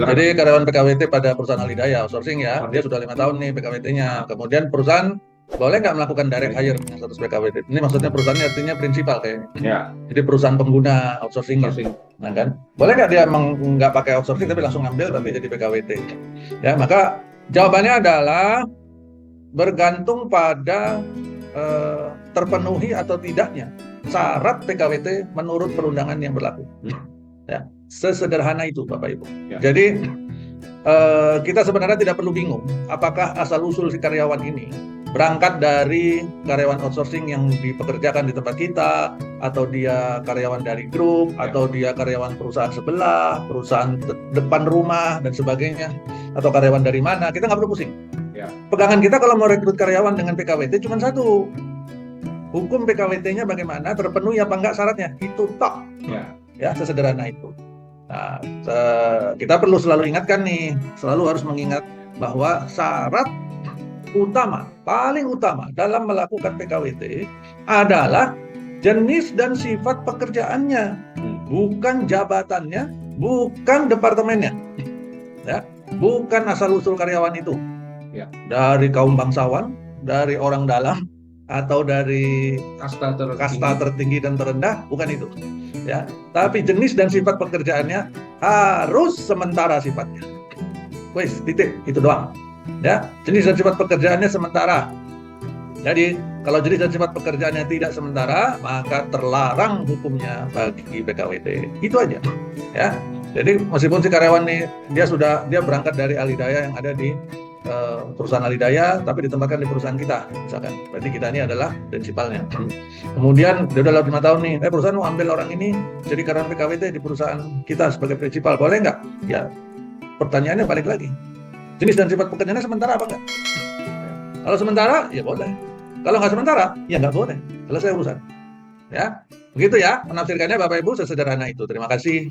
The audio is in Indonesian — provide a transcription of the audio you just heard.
Jadi karyawan PKWT pada perusahaan Alidaya outsourcing ya, dia sudah 5 tahun nih PKWT-nya. Kemudian perusahaan boleh nggak melakukan direct hire dengan status PKWT? Ini maksudnya perusahaannya artinya prinsipal kayaknya. Ya. Jadi perusahaan pengguna outsourcing. Nah kan, boleh nggak dia nggak pakai outsourcing tapi langsung ambil tapi jadi PKWT? Ya, maka jawabannya adalah bergantung pada terpenuhi atau tidaknya syarat PKWT menurut perundangan yang berlaku. Ya, sesederhana itu Bapak Ibu. Ya. Jadi kita sebenarnya tidak perlu bingung apakah asal-usul si karyawan ini berangkat dari karyawan outsourcing yang dipekerjakan di tempat kita, atau dia karyawan dari grup, atau dia karyawan perusahaan sebelah, perusahaan depan rumah, dan sebagainya, atau karyawan dari mana, kita nggak perlu pusing. Ya. Pegangan kita kalau mau rekrut karyawan dengan PKWT cuma satu, hukum PKWT-nya bagaimana, terpenuhi apa enggak syaratnya, itu tok. Ya, sesederhana itu. Nah, kita perlu selalu ingatkan nih, selalu harus mengingat bahwa syarat utama, paling utama dalam melakukan PKWT adalah jenis dan sifat pekerjaannya, bukan jabatannya, bukan departemennya, ya, bukan asal-usul karyawan itu, ya, dari kaum bangsawan, dari orang dalam, atau dari kasta tertinggi dan terendah, bukan itu, ya. Tapi jenis dan sifat pekerjaannya harus sementara sifatnya. Wes, titik, itu doang. Ya, jenis dan sifat pekerjaannya sementara. Jadi kalau jenis dan sifat pekerjaannya tidak sementara, maka terlarang hukumnya bagi PKWT. Itu aja. Ya. Jadi meskipun si karyawan nih dia berangkat dari Alidaya yang ada di perusahaan Alidaya, tapi ditempatkan di perusahaan kita, misalkan. Berarti kita ini adalah prinsipalnya. Kemudian dia udah 5 tahun nih, perusahaan mau ambil orang ini jadi karyawan PKWT di perusahaan kita sebagai prinsipal, boleh nggak? Ya, pertanyaannya balik lagi. Jenis dan sifat pekerjaannya sementara apa enggak? Kalau sementara, ya boleh. Kalau nggak sementara, ya nggak boleh. Selesai urusan. Ya, begitu ya menafsirkannya Bapak Ibu, sesederhana itu. Terima kasih.